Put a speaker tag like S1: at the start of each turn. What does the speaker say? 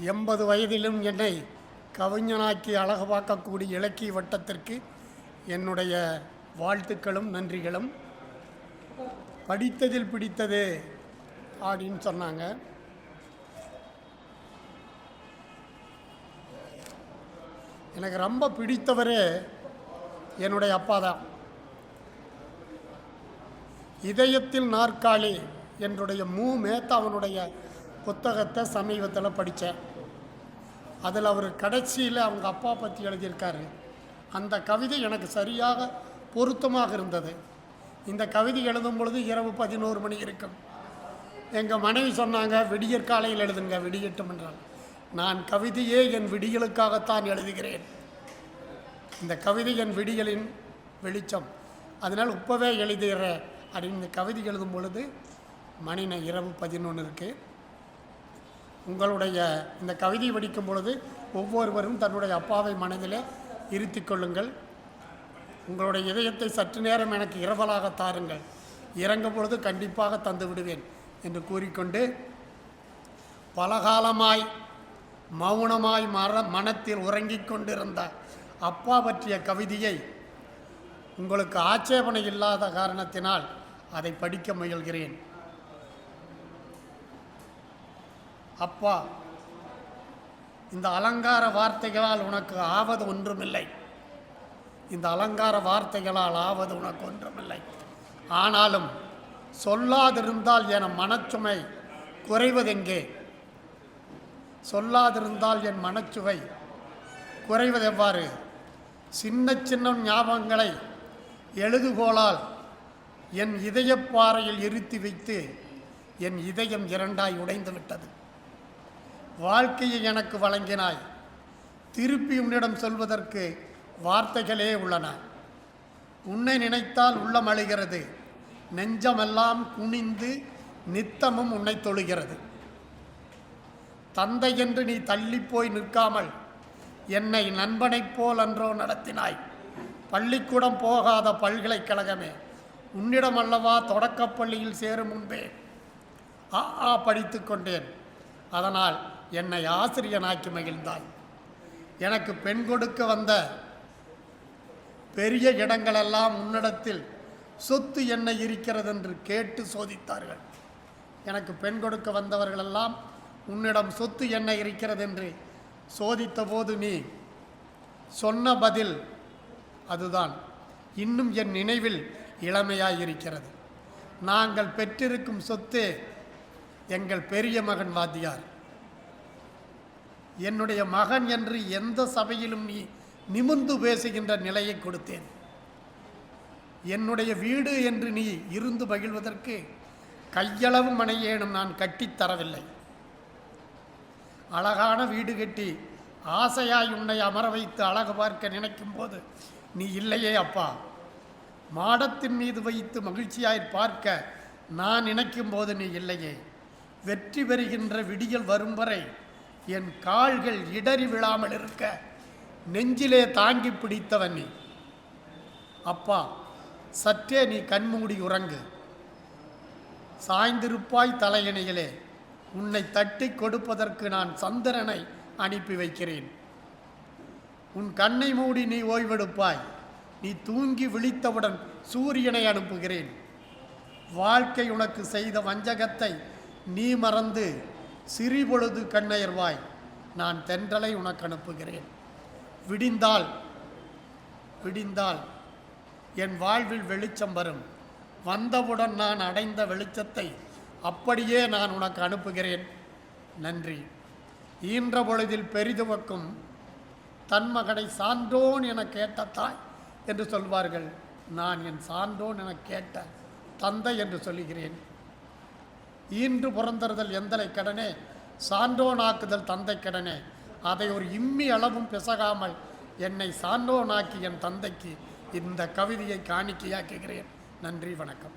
S1: 80 வயதிலும் என்னை கவிஞனாக்கி அழகு பார்க்கக்கூடிய இலக்கிய வட்டத்திற்கு என்னுடைய வாழ்த்துக்களும் நன்றிகளும். படித்ததில் பிடித்தது அப்படின்னு சொன்னாங்க. எனக்கு ரொம்ப பிடித்தவர் என்னுடைய அப்பா தான். இதயத்தில் நாற்காலி என்னுடைய மேத்தாவனுடைய புத்தகத்தை சமீபத்தில் படித்தேன். அதில் அவர் கடைசியில் அவங்க அப்பா பற்றி எழுதியிருக்காரு. அந்த கவிதை எனக்கு சரியாக பொருத்தமாக இருந்தது. இந்த கவிதை எழுதும் பொழுது இரவு 11 மணி இருக்கும். எங்கள் மனைவி சொன்னாங்க, விடியற் காலையில் எழுதுங்க, விடியட்டும் என்றால். நான் கவிதையே என் விடியலுக்காகத்தான் எழுதுகிறேன். இந்த கவிதை என் விடியலின் வெளிச்சம், அதனால் இப்போவே எழுதுகிறேன் அப்படின்னு இந்த கவிதை எழுதும் பொழுது மணி இரவு 11 இருக்குது. உங்களுடைய இந்த கவிதை படிக்கும் பொழுது ஒவ்வொருவரும் தன்னுடைய அப்பாவை மனதிலே இருத்தி கொள்ளுங்கள். உங்களுடைய இதயத்தை சற்று நேரம் எனக்கு இரவலாக தாருங்கள், இறங்கும் பொழுது கண்டிப்பாக தந்து விடுவேன் என்று கூறிக்கொண்டு, பலகாலமாய் மௌனமாய் மனத்தில் உறங்கிக் கொண்டிருந்த அப்பா பற்றிய கவிதையை உங்களுக்கு ஆட்சேபனை இல்லாத காரணத்தினால் அதை படிக்க முயல்கிறேன். அப்பா, இந்த அலங்கார வார்த்தைகளால் உனக்கு ஆவது ஒன்றுமில்லை. இந்த அலங்கார வார்த்தைகளால் ஆவது உனக்கு ஒன்றுமில்லை. ஆனாலும் சொல்லாதிருந்தால் என மனச்சுமை குறைவதெங்கே? சொல்லாதிருந்தால் என் மனச்சுவை குறைவதெவ்வாறு? சின்ன சின்ன ஞாபகங்களை எழுதுகோளால் என் இதயப்பாறையில் இருத்தி வைத்து என் இதயம் இரண்டாய் உடைந்து விட்டது. வாழ்க்கையை எனக்கு வழங்கினாய், திருப்பி உன்னிடம் சொல்வதற்கு வார்த்தைகளே உள்ளன. உன்னை நினைத்தால் உள்ளம் அழுகிறது, நெஞ்சமெல்லாம் குனிந்து நித்தமும் உன்னை தொழுகிறது. தந்தை என்று நீ தள்ளிப்போய் நிற்காமல் என்னை நண்பனைப் போல் அன்றோ நடத்தினாய். பள்ளிக்கூடம் போகாத பல்கலைக்கழகமே, உன்னிடம் அல்லவா தொடக்கப்பள்ளியில் சேரும் முன்பே படித்து கொண்டேன். அதனால் என்னை ஆசிரியனாக்கி மகிழ்ந்தாய். எனக்கு பெண் கொடுக்க வந்த பெரிய இடங்களெல்லாம் உன்னிடத்தில் சொத்து என்ன இருக்கிறது என்று கேட்டு சோதித்தார்கள். எனக்கு பெண் கொடுக்க வந்தவர்களெல்லாம் உன்னிடம் சொத்து என்ன இருக்கிறது என்று சோதித்த போது நீ சொன்ன பதில் அதுதான் இன்னும் என் நினைவில் இளமையாயிருக்கிறது. நாங்கள் பெற்றிருக்கும் சொத்து எங்கள் பெரிய மகன் வாத்தியார். என்னுடைய மகன் என்று எந்த சபையிலும் நீ நிமிர்ந்து பேசுகின்ற நிலையை கொடுத்தேன். என்னுடைய வீடு என்று நீ இருந்து மகிழ்வதற்கு கையளவு மனையேனும் நான் கட்டித்தரவில்லை. அழகான வீடு கட்டி ஆசையாய் உன்னை அமர வைத்து அழகு பார்க்க நினைக்கும் போது நீ இல்லையே அப்பா. மாடத்தின் மீது வைத்து மகிழ்ச்சியாய் பார்க்க நான் நினைக்கும் போது நீ இல்லையே. வெற்றி பெறுகின்ற விடியல் வரும் வரை என் கால்கள் இடறி விழாமல் இருக்க நெஞ்சிலே தாங்கி பிடித்தவன் நீ. அப்பா, சற்றே நீ கண்மூடி உறங்கு. சாய்ந்திருப்பாய் தலையணையிலே. உன்னை தட்டி கொடுப்பதற்கு நான் சந்திரனை அனுப்பி வைக்கிறேன். உன் கண்ணை மூடி நீ ஓய்வெடுப்பாய். நீ தூங்கி விழித்தவுடன் சூரியனை அனுப்புகிறேன். வாழ்க்கை உனக்கு செய்த வஞ்சகத்தை நீ மறந்து சிறிபொழுது கண்ணயர்வாய். நான் தென்றலை உனக்கு அனுப்புகிறேன். விடிந்தால் என் வாழ்வில் வெளிச்சம் வரும். வந்தவுடன் நான் அடைந்த வெளிச்சத்தை அப்படியே நான் உனக்கு அனுப்புகிறேன். நன்றி. ஈன்ற பொழுதில் பெரிதுவக்கும் தன் மகனை சான்றோன் என கேட்ட தாய் என்று சொல்வார்கள். நான் என் சான்றோன் என கேட்ட தந்தை என்று சொல்லுகிறேன். ஈன்று புறந்தறுதல் எந்தலை கடனே, சான்றோனாக்குதல் தந்தை கடனே. அதை ஒரு இம்மி அளவும் பிசகாமல் என்னை சான்றோனாக்கி என் தந்தைக்கு இந்த கவிதையை காணிக்கையாக்குகிறேன். நன்றி, வணக்கம்.